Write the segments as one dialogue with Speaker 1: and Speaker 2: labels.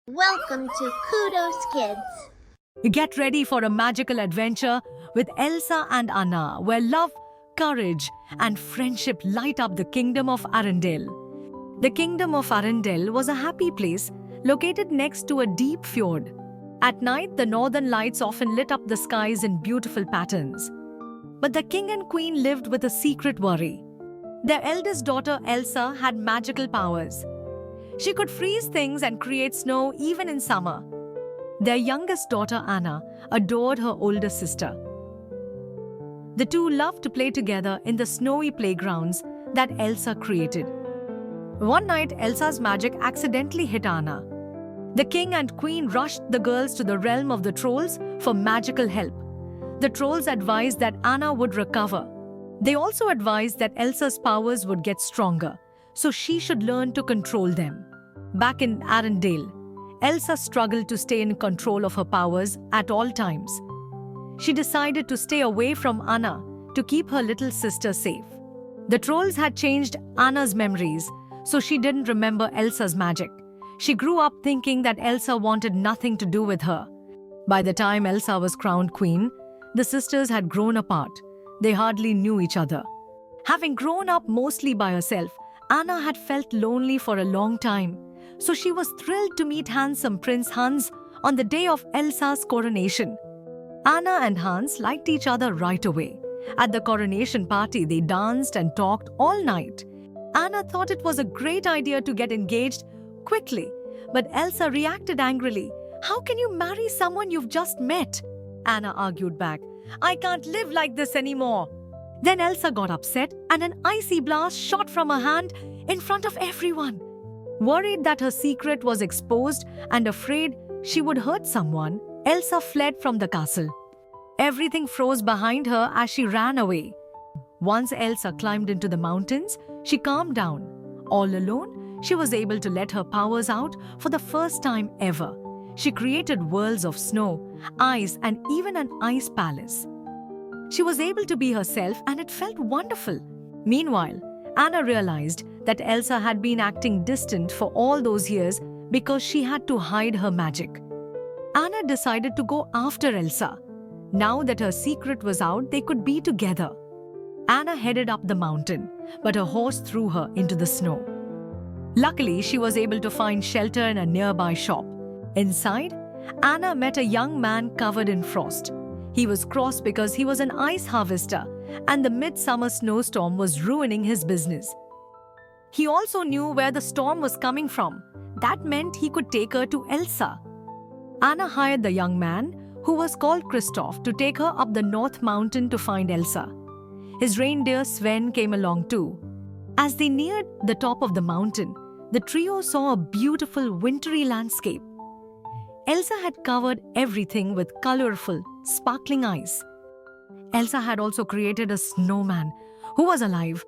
Speaker 1: Welcome to Kudos Kids.
Speaker 2: Get ready for a magical adventure with Elsa and Anna, where love, courage, and friendship light up the kingdom of Arendelle. The kingdom of Arendelle was a happy place located next to a deep fjord. At night, the northern lights often lit up the skies in beautiful patterns. But the king and queen lived with a secret worry. Their eldest daughter, Elsa, had magical powers. She could freeze things and create snow even in summer. Their youngest daughter, Anna, adored her older sister. The two loved to play together in the snowy playgrounds that Elsa created. One night, Elsa's magic accidentally hit Anna. The king and queen rushed the girls to the realm of the trolls for magical help. The trolls advised that Anna would recover. They also advised that Elsa's powers would get stronger, so she should learn to control them. Back in Arendelle, Elsa struggled to stay in control of her powers at all times. She decided to stay away from Anna to keep her little sister safe. The trolls had changed Anna's memories, so she didn't remember Elsa's magic. She grew up thinking that Elsa wanted nothing to do with her. By the time Elsa was crowned queen, the sisters had grown apart. They hardly knew each other. Having grown up mostly by herself, Anna had felt lonely for a long time, so she was thrilled to meet handsome Prince Hans on the day of Elsa's coronation. Anna and Hans liked each other right away. At the coronation party, they danced and talked all night. Anna thought it was a great idea to get engaged quickly, but Elsa reacted angrily. "How can you marry someone you've just met?" Anna argued back. "I can't live like this anymore." Then Elsa got upset and an icy blast shot from her hand in front of everyone. Worried that her secret was exposed and afraid she would hurt someone, Elsa fled from the castle. Everything froze behind her as she ran away. Once Elsa climbed into the mountains, she calmed down. All alone, she was able to let her powers out for the first time ever. She created worlds of snow, ice, and even an ice palace. She was able to be herself and it felt wonderful. Meanwhile, Anna realized that Elsa had been acting distant for all those years because she had to hide her magic. Anna decided to go after Elsa. Now that her secret was out, they could be together. Anna headed up the mountain, but her horse threw her into the snow. Luckily, she was able to find shelter in a nearby shop. Inside, Anna met a young man covered in frost. He was cross because he was an ice harvester, and the midsummer snowstorm was ruining his business. He also knew where the storm was coming from. That meant he could take her to Elsa. Anna hired the young man, who was called Christoph, to take her up the North Mountain to find Elsa. His reindeer Sven came along too. As they neared the top of the mountain, the trio saw a beautiful wintry landscape. Elsa had covered everything with colorful, sparkling ice. Elsa had also created a snowman who was alive.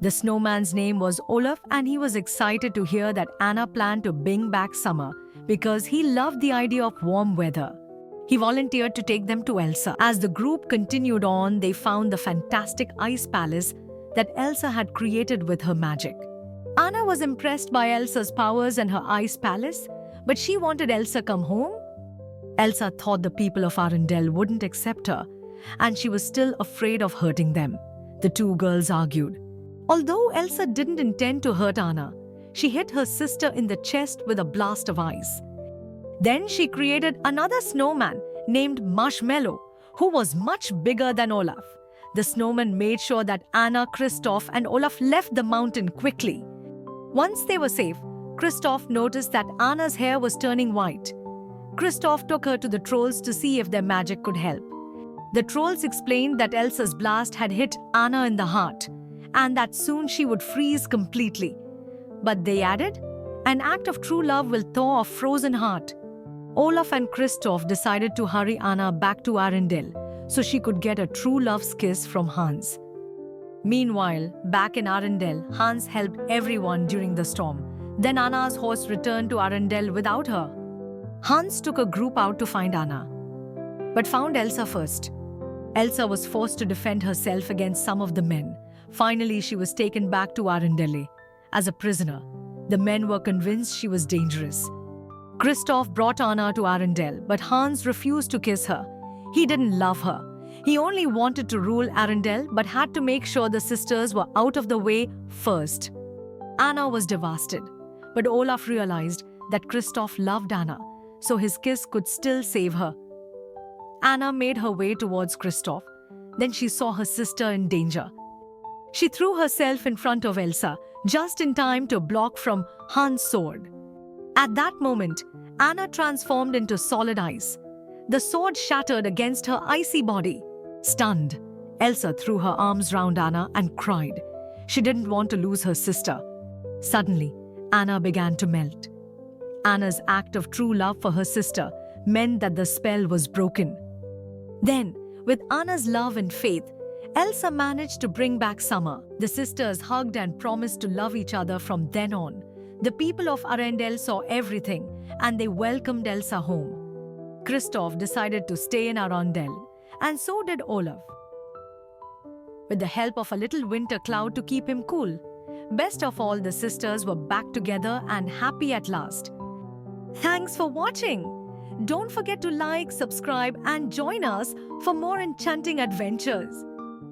Speaker 2: The snowman's name was Olaf, and he was excited to hear that Anna planned to bring back summer because he loved the idea of warm weather. He volunteered to take them to Elsa. As the group continued on, they found the fantastic ice palace that Elsa had created with her magic. Anna was impressed by Elsa's powers and her ice palace, but she wanted Elsa come home. Elsa thought the people of Arendelle wouldn't accept her, and she was still afraid of hurting them. The two girls argued. Although Elsa didn't intend to hurt Anna, she hit her sister in the chest with a blast of ice. Then she created another snowman named Marshmallow, who was much bigger than Olaf. The snowman made sure that Anna, Christoph, and Olaf left the mountain quickly. Once they were safe, Christoph noticed that Anna's hair was turning white. Christoph took her to the trolls to see if their magic could help. The trolls explained that Elsa's blast had hit Anna in the heart, and that soon she would freeze completely. But they added, "An act of true love will thaw a frozen heart." Olaf and Christoph decided to hurry Anna back to Arendelle so she could get a true love's kiss from Hans. Meanwhile, back in Arendelle, Hans helped everyone during the storm. Then Anna's horse returned to Arendelle without her. Hans took a group out to find Anna, but found Elsa first. Elsa was forced to defend herself against some of the men. Finally, she was taken back to Arendelle as a prisoner. The men were convinced she was dangerous. Kristoff brought Anna to Arendelle, but Hans refused to kiss her. He didn't love her. He only wanted to rule Arendelle, but had to make sure the sisters were out of the way first. Anna was devastated, but Olaf realized that Kristoff loved Anna, so his kiss could still save her. Anna made her way towards Kristoff. Then she saw her sister in danger. She threw herself in front of Elsa, just in time to block from Hans' sword. At that moment, Anna transformed into solid ice. The sword shattered against her icy body. Stunned, Elsa threw her arms round Anna and cried. She didn't want to lose her sister. Suddenly, Anna began to melt. Anna's act of true love for her sister meant that the spell was broken. Then, with Anna's love and faith, Elsa managed to bring back summer. The sisters hugged and promised to love each other from then on. The people of Arendelle saw everything, and they welcomed Elsa home. Kristoff decided to stay in Arendelle, and so did Olaf, with the help of a little winter cloud to keep him cool. Best of all, the sisters were back together and happy at last. Thanks for watching. Don't forget to like, subscribe, and join us for more enchanting adventures.